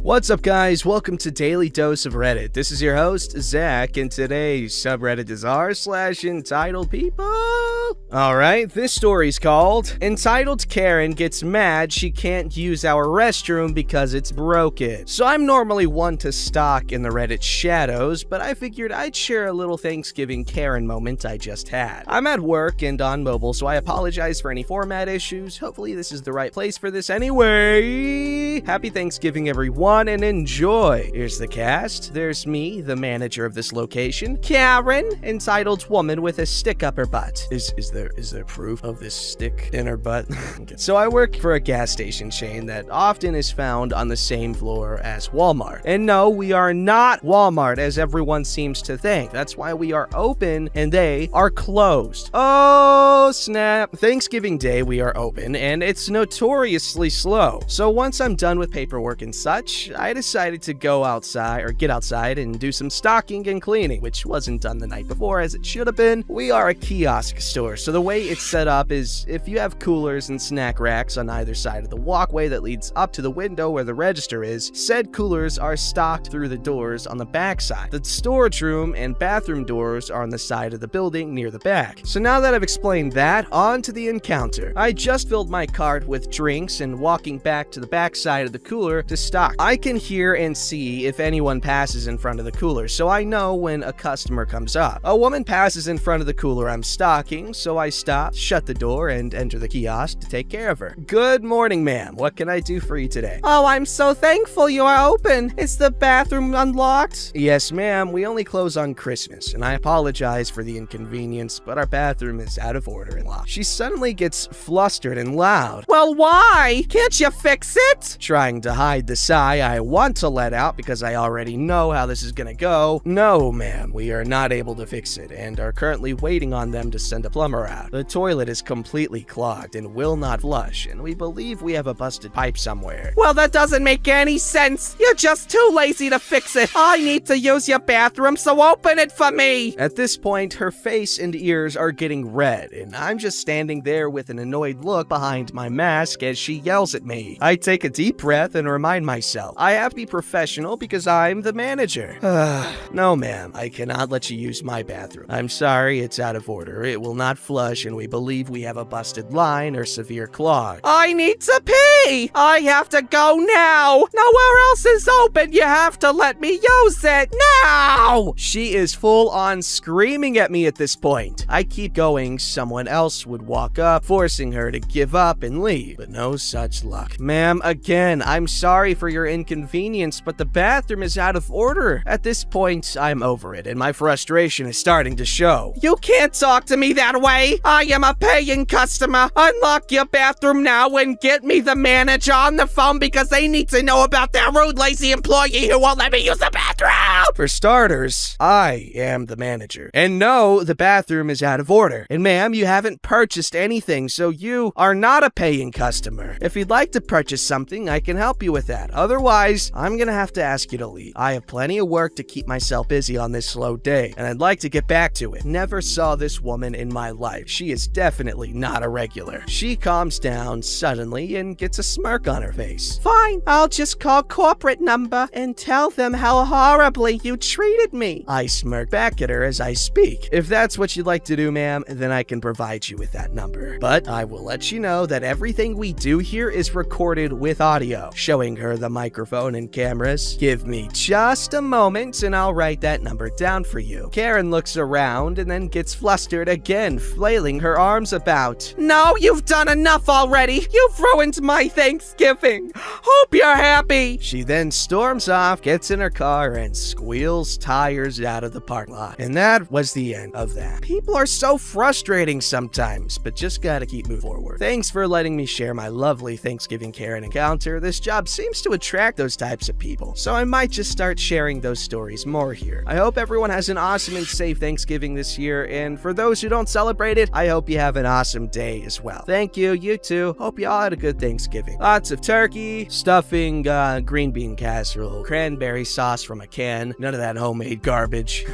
What's up, guys? Welcome to Daily Dose of Reddit. This is your host, Zach, and today's subreddit is r/EntitledPeople. Alright, this story's called Entitled Karen Gets Mad She Can't Use Our Restroom Because It's Broken. So I'm normally one to stalk in the Reddit shadows, but I figured I'd share a little Thanksgiving Karen moment I just had. I'm at work and on mobile, so I apologize for any format issues. Hopefully this is the right place for this anyway. Happy Thanksgiving, everyone, and enjoy. Here's the cast. There's me, the manager of this location. Karen, entitled woman with a stick up her butt. Is there proof of this stick in her butt? Okay. So I work for a gas station chain that often is found on the same floor as Walmart. And no, we are not Walmart as everyone seems to think. That's why we are open and they are closed. Oh, snap. Thanksgiving Day we are open and it's notoriously slow. So once I'm done with paperwork and such, I decided to get outside and do some stocking and cleaning, which wasn't done the night before as it should have been. We are a kiosk store, so the way it's set up is if you have coolers and snack racks on either side of the walkway that leads up to the window where the register is, said coolers are stocked through the doors on the back side. The storage room and bathroom doors are on the side of the building near the back. So now that I've explained that, on to the encounter. I just filled my cart with drinks and walking back to the back side of the cooler to stock. I can hear and see if anyone passes in front of the cooler, so I know when a customer comes up. A woman passes in front of the cooler I'm stocking, so I stop, shut the door, and enter the kiosk to take care of her. Good morning, ma'am. What can I do for you today? Oh, I'm so thankful you are open. Is the bathroom unlocked? Yes, ma'am. We only close on Christmas, and I apologize for the inconvenience, but our bathroom is out of order and locked. She suddenly gets flustered and loud. Well, why? Can't you fix it? Trying to hide the sigh I want to let out because I already know how this is gonna go. No, ma'am, we are not able to fix it and are currently waiting on them to send a plumber out. The toilet is completely clogged and will not flush, and we believe we have a busted pipe somewhere. Well, that doesn't make any sense. You're just too lazy to fix it. I need to use your bathroom, so open it for me. At this point, her face and ears are getting red, and I'm just standing there with an annoyed look behind my mask as she yells at me. I take a deep breath and remind myself, I have to be professional because I'm the manager. No, ma'am, I cannot let you use my bathroom. I'm sorry, it's out of order. It will not flush, and we believe we have a busted line or severe clog. I need to pee! I have to go now! Nowhere else is open! You have to let me use it now! She is full on screaming at me at this point. I keep going, someone else would walk up, forcing her to give up and leave, but no such luck. Ma'am, again, I'm sorry for your inconvenience, but the bathroom is out of order. At this point, I'm over it, and my frustration is starting to show. You can't talk to me that way! I am a paying customer! Unlock your bathroom now and get me the manager on the phone because they need to know about that rude, lazy employee who won't let me use the bathroom! For starters, I am the manager. And no, the bathroom is out of order. And ma'am, you haven't purchased anything, so you are not a paying customer. If you'd like to purchase something, I can help you with that. Otherwise, I'm gonna have to ask you to leave. I have plenty of work to keep myself busy on this slow day, and I'd like to get back to it. Never saw this woman in my life. She is definitely not a regular. She calms down suddenly and gets a smirk on her face. Fine, I'll just call corporate number and tell them how horribly you treated me. I smirk back at her as I speak. If that's what you'd like to do, ma'am, then I can provide you with that number. But I will let you know that everything we do here is recorded with audio. Showing her the microphone and cameras. Give me just a moment and I'll write that number down for you. Karen looks around and then gets flustered again, flailing her arms about. No, you've done enough already. You've ruined my Thanksgiving. Hope you're happy. She then storms off, gets in her car, and squeals tires out of the parking lot. And that was the end of that. People are so frustrating sometimes, but just gotta keep moving forward. Thanks for letting me share my lovely Thanksgiving Karen encounter. This job seems to attract those types of people, so I might just start sharing those stories more here. I hope everyone has an awesome and safe Thanksgiving this year, and for those who don't celebrate it, I hope you have an awesome day as well. Thank you, you too. Hope you all had a good Thanksgiving. Thanksgiving. Lots of turkey, stuffing, green bean casserole, cranberry sauce from a can, none of that homemade garbage.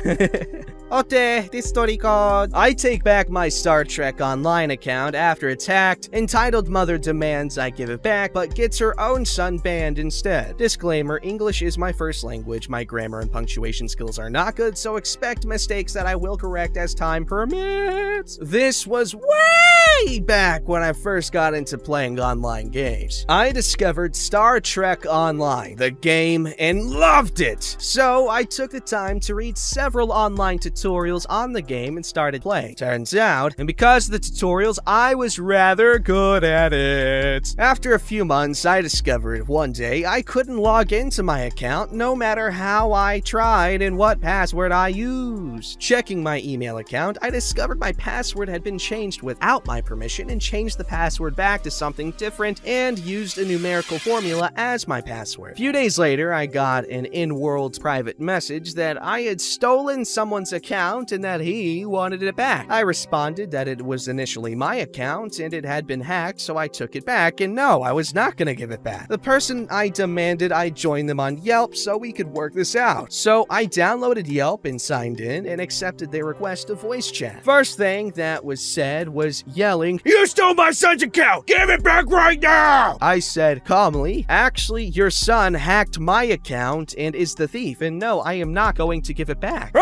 Ote, this story called I Take Back My Star Trek Online account after it's hacked. Entitled Mother demands I give it back, but gets her own son banned instead. Disclaimer, English is my first language. My grammar and punctuation skills are not good, so expect mistakes that I will correct as time permits. This was way back when I first got into playing online games. I discovered Star Trek Online, the game, and loved it. So I took the time to read several online tutorials on the game and started playing. Turns out, and because of the tutorials, I was rather good at it. After a few months, I discovered one day I couldn't log into my account no matter how I tried and what password I used. Checking my email account, I discovered my password had been changed without my permission and changed the password back to something different and used a numerical formula as my password. A few days later, I got an in-world private message that I had stolen someone's account and that he wanted it back. I responded that it was initially my account and it had been hacked, so I took it back, and no, I was not gonna give it back. The person I demanded I join them on Yelp so we could work this out. So I downloaded Yelp and signed in and accepted their request to voice chat. First thing that was said was yelling, "You stole my son's account! Give it back right now!" I said calmly, "Actually, your son hacked my account and is the thief, and no, I am not going to give it back."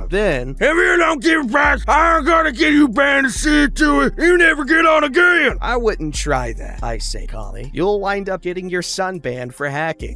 Then, "If you don't give it back, I'm gonna get you banned and see to it you never get on again." I wouldn't try that, I say calmly. You'll wind up getting your son banned for hacking.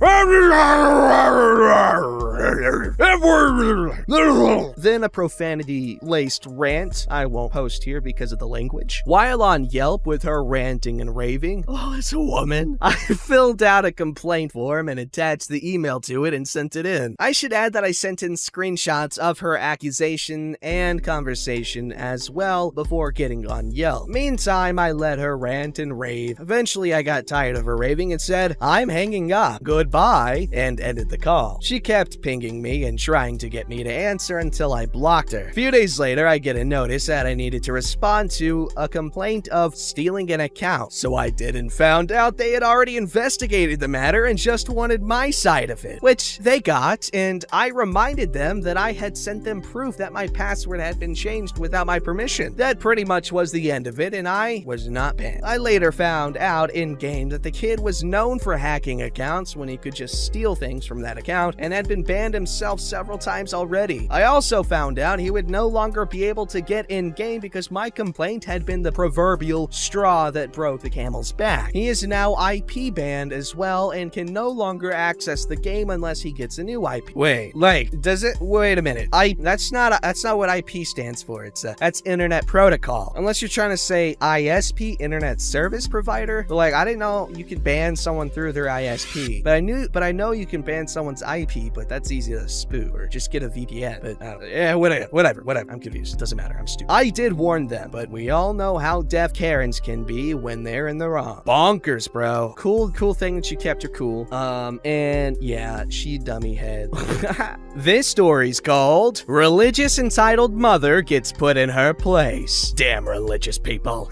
Then a profanity-laced rant I won't post here because of the language. While on Yelp with her ranting and raving, oh, it's a woman, I filled out a complaint form and attached the email to it and sent it in. I should add that I sent in screenshots of her accusation and conversation as well before getting on Yelp. Meantime, I let her rant and rave. Eventually, I got tired of her raving and said, "I'm hanging up. Goodbye," and ended the call. She kept pinging me and trying to get me to answer until I blocked her. A few days later, I get a notice that I needed to respond to a complaint of stealing an account. So I did and found out they had already investigated the matter and just wanted my side of it, which they got, and I reminded them that I had sent them proof that my password had been changed without my permission. That pretty much was the end of it, and I was not banned. I later found out in-game that the kid was known for hacking accounts when he could just steal things from that account and had been banned himself several times already. I also found out he would no longer be able to get in-game because my complaint had been the proverbial straw that broke the camel's back. He is now IP banned as well and can no longer access the game unless he gets a new IP. Wait, wait a minute. That's not what IP stands for. That's Internet Protocol. Unless you're trying to say ISP, Internet Service Provider. But I didn't know you could ban someone through their ISP. But I know you can ban someone's IP, but that's easy to spoof or just get a VPN. But I don't know. Yeah, whatever. I'm confused. It doesn't matter. I'm stupid. I did warn them, but we all know how deaf Karens can be when they're in the wrong. Bonkers, bro. Cool thing that she kept her cool. And yeah, she dummy head. This story's called Religious Entitled Mother Gets Put in Her Place. Damn religious people.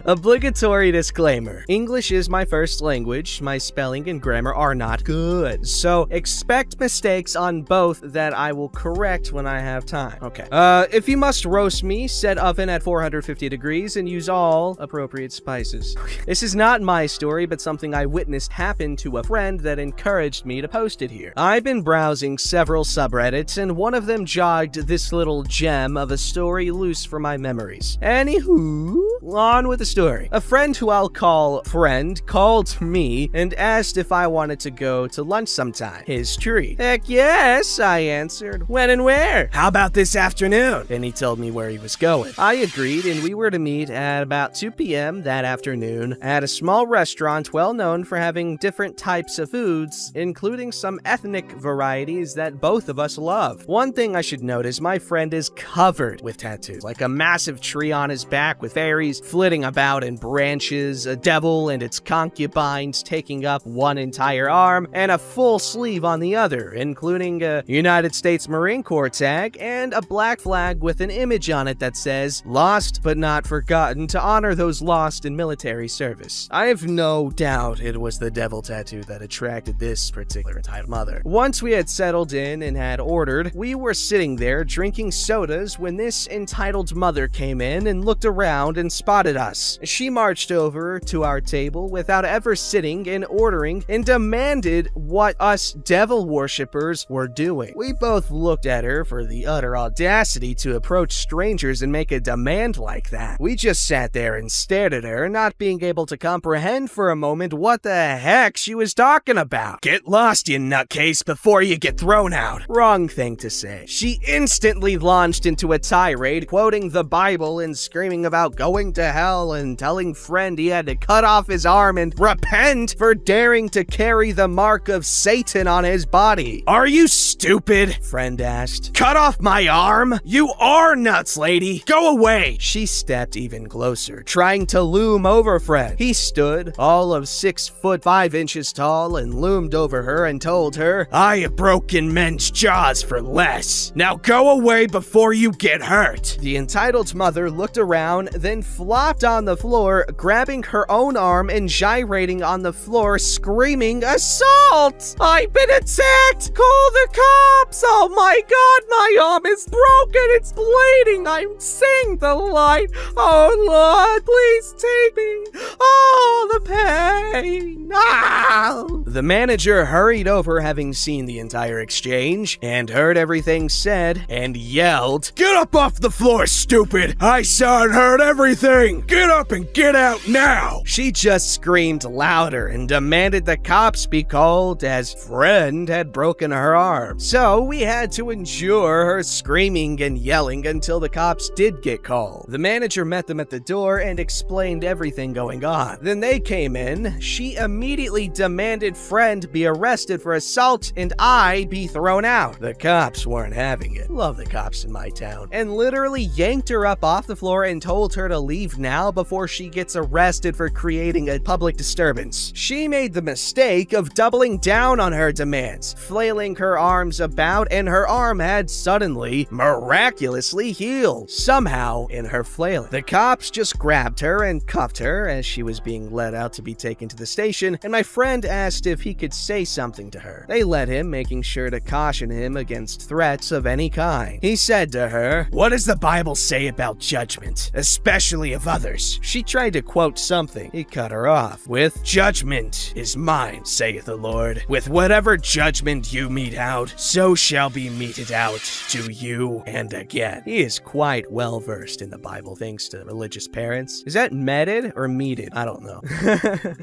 Obligatory disclaimer. English is my first language. My spelling and grammar are not good. So expect mistakes on both that I will correct when I have time. Okay. If you must roast me, set oven at 450 degrees and use all appropriate spices. This is not my story, but something I witnessed happen to a friend that encouraged me to post it here. I've been browsing several subreddits, and one of them jogged this little gem of a story loose from my memories. Anywho, on with the story. A friend who I'll call friend called me and asked if I wanted to go to lunch sometime. His treat. Heck yes, I answered. When and where? How about this afternoon? Then he told me where he was going. I agreed, and we were to meet at about 2 p.m. that afternoon at a small restaurant well known for having different types of foods, including some ethnic varieties that both of us love. One thing I should note is my friend is covered with tattoos, like a massive tree on his back with fairies flitting about in branches, a devil and its concubines taking up one entire arm, and a full sleeve on the other, including including a United States Marine Corps tag and a black flag with an image on it that says, "Lost but not forgotten," to honor those lost in military service. I have no doubt it was the devil tattoo that attracted this particular entitled mother. Once we had settled in and had ordered, we were sitting there drinking sodas when this entitled mother came in and looked around and spotted us. She marched over to our table without ever sitting and ordering and demanded what us devil worshippers were doing. We both looked at her for the utter audacity to approach strangers and make a demand like that. We just sat there and stared at her, not being able to comprehend for a moment what the heck she was talking about. "Get lost, you nutcase, before you get thrown out." Wrong thing to say. She instantly launched into a tirade, quoting the Bible and screaming about going to hell and telling friend he had to cut off his arm and repent for daring to carry the mark of Satan on his body. "Are you stupid?" friend asked. "Cut off my arm? You are nuts, lady. Go away." She stepped even closer, trying to loom over friend. He stood, all of 6'5" tall, and loomed over her and told her, "I have broken men's jaws for less. Now go away before you get hurt." The entitled mother looked around, then flopped on the floor, grabbing her own arm and gyrating on the floor, screaming, "Assault! I've been attacked! Call the cops! Oh my god, my arm is broken! It's bleeding! I'm seeing the light! Oh Lord, please take me! Oh, the pain! Ah!" The manager hurried over, having seen the entire exchange, and heard everything said, and yelled, "Get up off the floor, stupid! I saw and heard everything! Get up and get out now!" She just screamed louder and demanded the cops be called, as friend had broken her arm. So we had to endure her screaming and yelling until the cops did get called. The manager met them at the door and explained everything going on. Then they came in. She immediately demanded friend be arrested for assault and I be thrown out. The cops weren't having it. Love the cops in my town. And literally yanked her up off the floor and told her to leave now before she gets arrested for creating a public disturbance. She made the mistake of doubling down on her demands, flailing her arms about, and her arm had suddenly, miraculously healed, somehow in her flailing. The cops just grabbed her and cuffed her as she was being led out to be taken to the station, and my friend asked if he could say something to her. They let him, making sure to caution him against threats of any kind. He said to her, "What does the Bible say about judgment, especially of others?" She tried to quote something. He cut her off with, "Judgment is mine, saith the Lord. With whatever judgment you mete out, so shall be meted out to you and again." He is quite well versed in the Bible thanks to religious parents. Is that meted or meted? I don't know.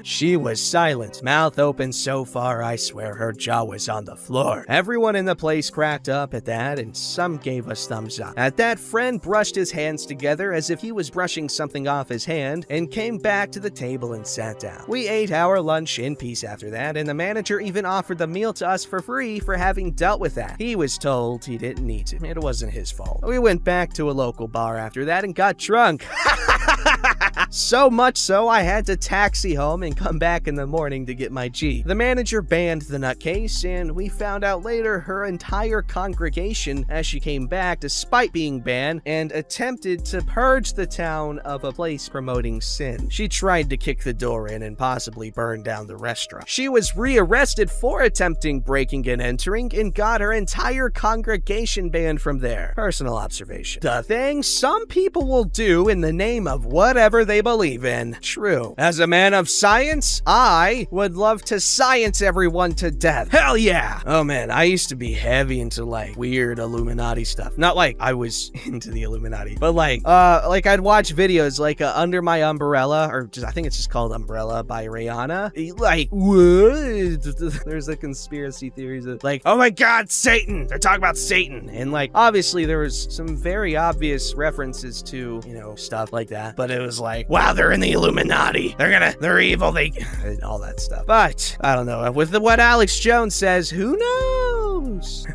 She was silent, mouth open so far I swear her jaw was on the floor. Everyone in the place cracked up at that, and some gave us thumbs up. At that, friend brushed his hands together as if he was brushing something off his hand and came back to the table and sat down. We ate our lunch in peace after that, and the manager even offered the meal to us for free for having dealt with that. He was told he didn't need to. It wasn't his fault. We went back to a local bar after that and got drunk. So much so, I had to taxi home and come back in the morning to get my G. The manager banned the nutcase, and we found out later her entire congregation, as she came back despite being banned, and attempted to purge the town of a place promoting sin. She tried to kick the door in and possibly burn down the restaurant. She was rearrested for attempting breaking and entering and got her entire congregation banned from there. Personal observation. The thing some people will do in the name of whatever they believe in. True. As a man of science, I would love to science everyone to death. Hell yeah! Oh man, I used to be heavy into like weird Illuminati stuff. Not like I was into the Illuminati, but like I'd watch videos like Under My Umbrella, or just I think it's just called Umbrella by Rihanna. Like, what? There's a conspiracy theories of like, oh my god, Satan! They're talking about Satan. And like, obviously there was some very obvious references to, you know, stuff like that. But it was like, wow, they're in the Illuminati. They're evil. All that stuff. But I don't know. With what Alex Jones says, who knows? tattoos.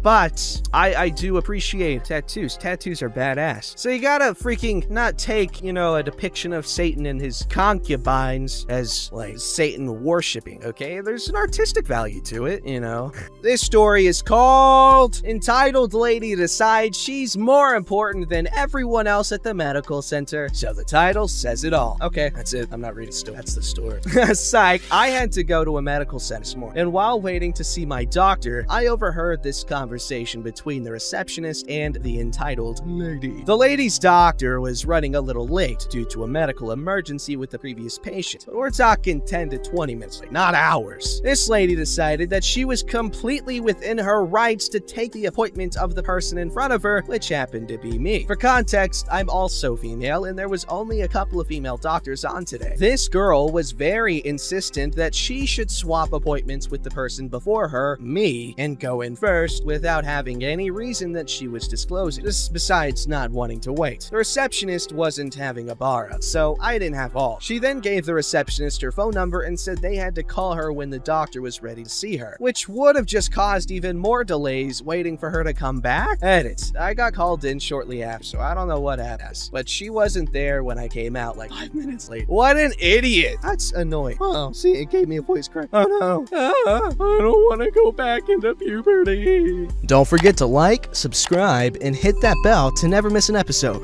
But I do appreciate tattoos. Tattoos are badass. So you gotta freaking not take, a depiction of Satan and his concubines as, like, Satan worshipping, okay? There's an artistic value to it, This story is called Entitled Lady Decides She's More Important Than Everyone Else at the Medical Center. So the title says it all. Okay, that's it. I'm not reading still. That's the story. Psych. I had to go to a medical center this morning, and while waiting to see my doctor, I overheard this conversation between the receptionist and the entitled lady. The lady's doctor was running a little late due to a medical emergency with the previous patient, but we're talking 10 to 20 minutes late, not hours. This lady decided that she was completely within her rights to take the appointment of the person in front of her, which happened to be me. For context, I'm also female, and there was only a couple of female doctors on today. This girl was very insistent that she should swap appointments with the person before her, me, and go in first without having any reason that she was disclosing. This besides not wanting to wait. The receptionist wasn't having a bar up, so I didn't have all. She then gave the receptionist her phone number and said they had to call her when the doctor was ready to see her, which would have just caused even more delays waiting for her to come back. Edit. I got called in shortly after, so I don't know what happened, but she wasn't there when I came out like 5 minutes late. What an idiot. That's annoying. Oh, see, it gave me a voice crack. Oh no. I don't want to go back into puberty. Don't forget to like, subscribe, and hit that bell to never miss an episode.